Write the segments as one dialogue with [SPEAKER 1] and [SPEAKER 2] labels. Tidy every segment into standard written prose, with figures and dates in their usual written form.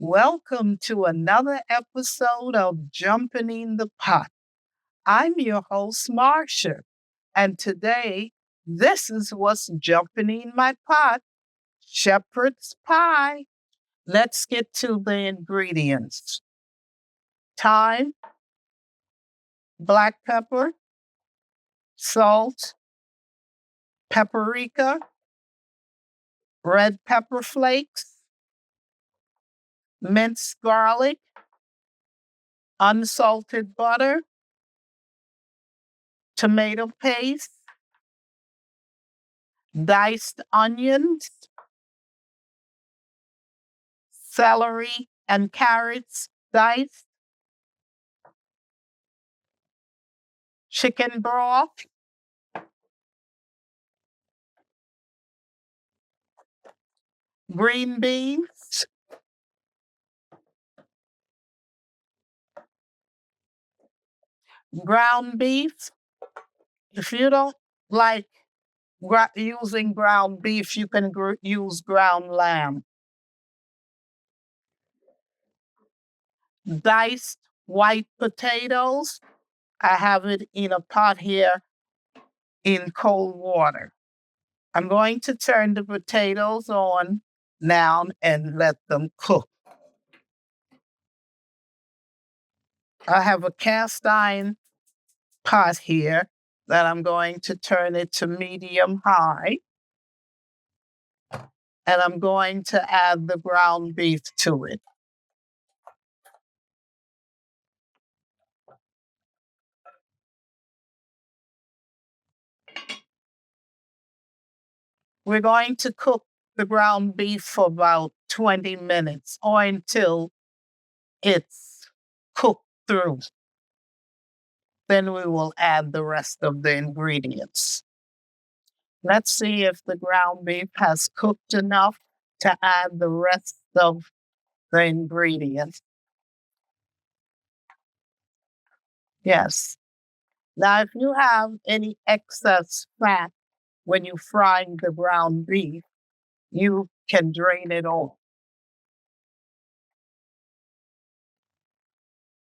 [SPEAKER 1] Welcome to another episode of Jumping in the Pot. I'm your host, Marcia, and today, this is what's jumping in my pot, shepherd's pie. Let's get to the ingredients. Thyme, black pepper, salt, paprika, red pepper flakes, minced garlic, unsalted butter, tomato paste, diced onions, celery and carrots diced, chicken broth, green beans, ground beef. If you don't like using ground beef, you can use ground lamb. Diced white potatoes. I have it in a pot here in cold water. I'm going to turn the potatoes on now and let them cook. I have a cast iron pot here that I'm going to turn it to medium high. And I'm going to add the ground beef to it. We're going to cook the ground beef for about 20 minutes or until it's cooked through. Then we will add the rest of the ingredients. Let's see if the ground beef has cooked enough to add the rest of the ingredients. Yes. Now, if you have any excess fat when you fry the ground beef, you can drain it off.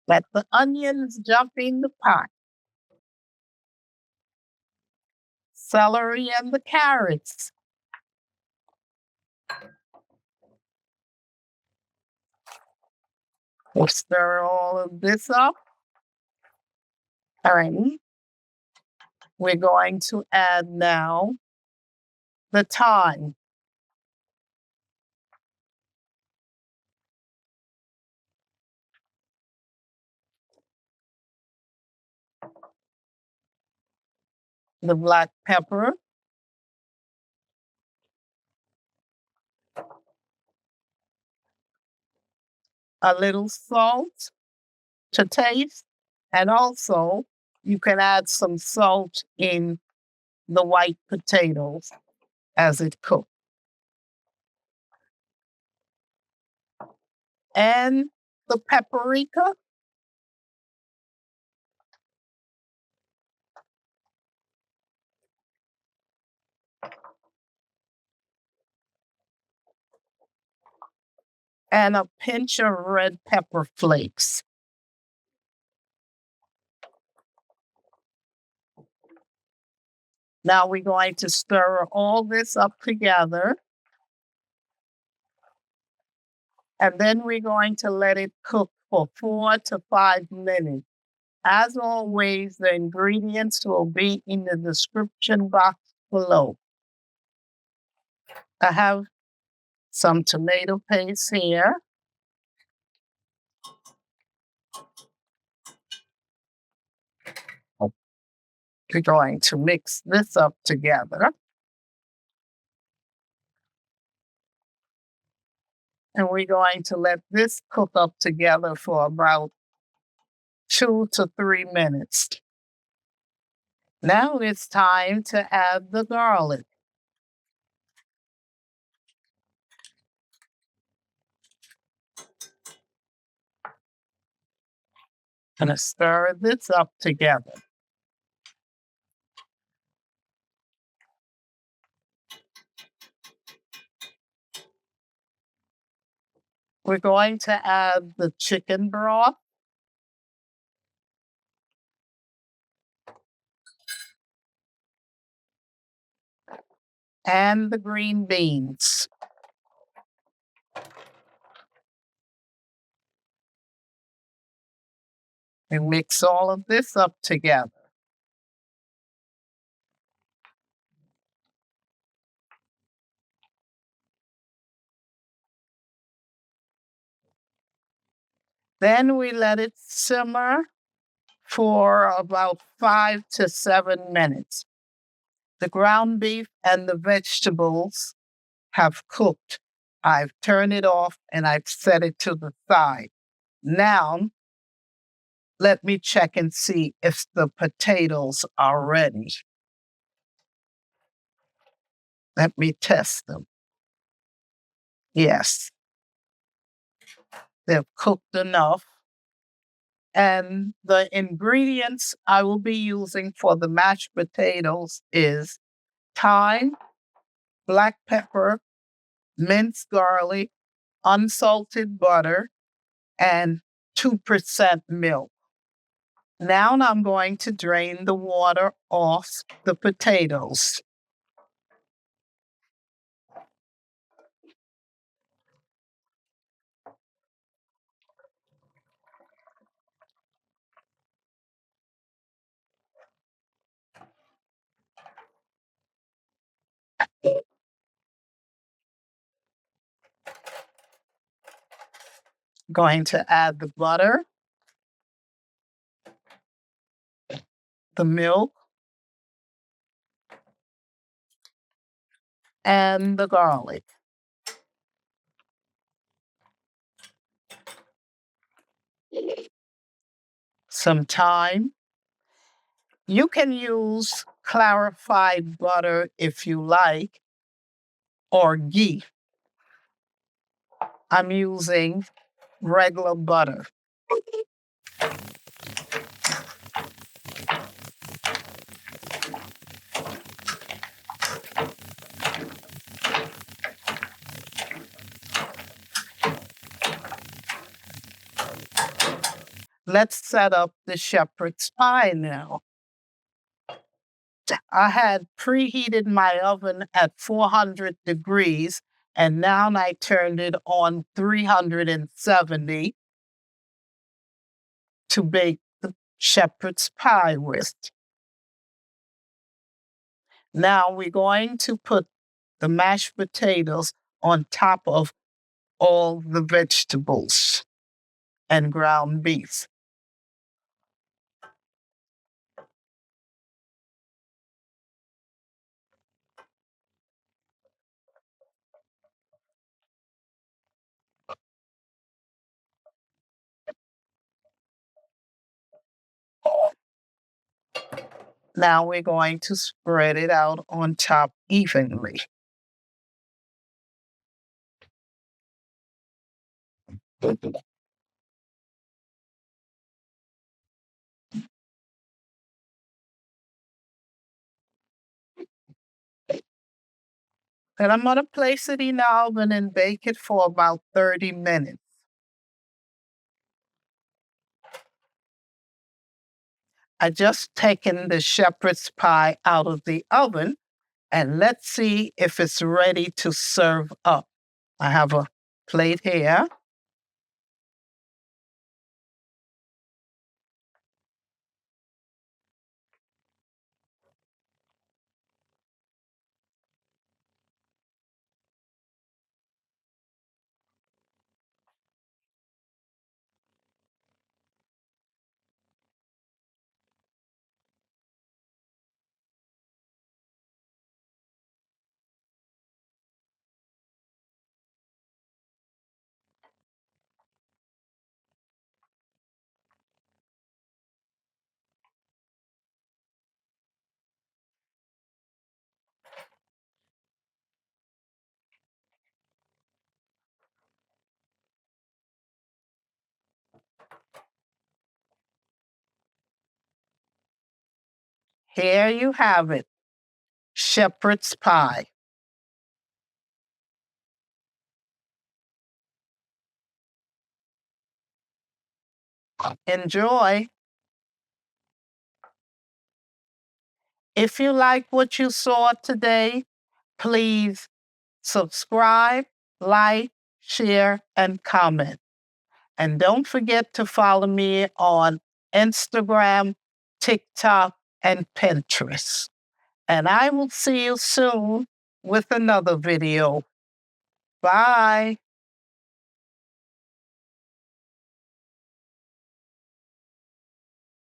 [SPEAKER 1] Let the onions jump in the pot. Celery and the carrots. We'll stir all of this up. All right. We're going to add now the thyme. The black pepper. A little salt to taste. And also, you can add some salt in the white potatoes as it cooks. And the paprika. And a pinch of red pepper flakes. Now we're going to stir all this up together. And then we're going to let it cook for 4 to 5 minutes. As always, the ingredients will be in the description box below. I have some tomato paste here. We're going to mix this up together. And we're going to let this cook up together for about 2 to 3 minutes. Now it's time to add the garlic. Gonna stir this up together. We're going to add the chicken broth and the green beans. And mix all of this up together. Then we let it simmer for about 5 to 7 minutes. The ground beef and the vegetables have cooked. I've turned it off and I've set it to the side. Now, let me check and see if the potatoes are ready. Let me test them. Yes, they've cooked enough. And the ingredients I will be using for the mashed potatoes is thyme, black pepper, minced garlic, unsalted butter, and 2% milk. Now I'm going to drain the water off the potatoes. Going to add the butter, the milk, and the garlic. Some thyme. You can use clarified butter if you like, or ghee. I'm using regular butter. Let's set up the shepherd's pie now. I had preheated my oven at 400 degrees, and now I turned it on 370 to bake the shepherd's pie with. Now we're going to put the mashed potatoes on top of all the vegetables and ground beef. Now we're going to spread it out on top evenly. Then I'm going to place it in the oven and bake it for about 30 minutes. I just taken the shepherd's pie out of the oven, and let's see if it's ready to serve up. I have a plate here. Here you have it, shepherd's pie. Enjoy. If you like what you saw today, please subscribe, like, share, and comment. And don't forget to follow me on Instagram, TikTok, and Pinterest. And I will see you soon with another video. Bye.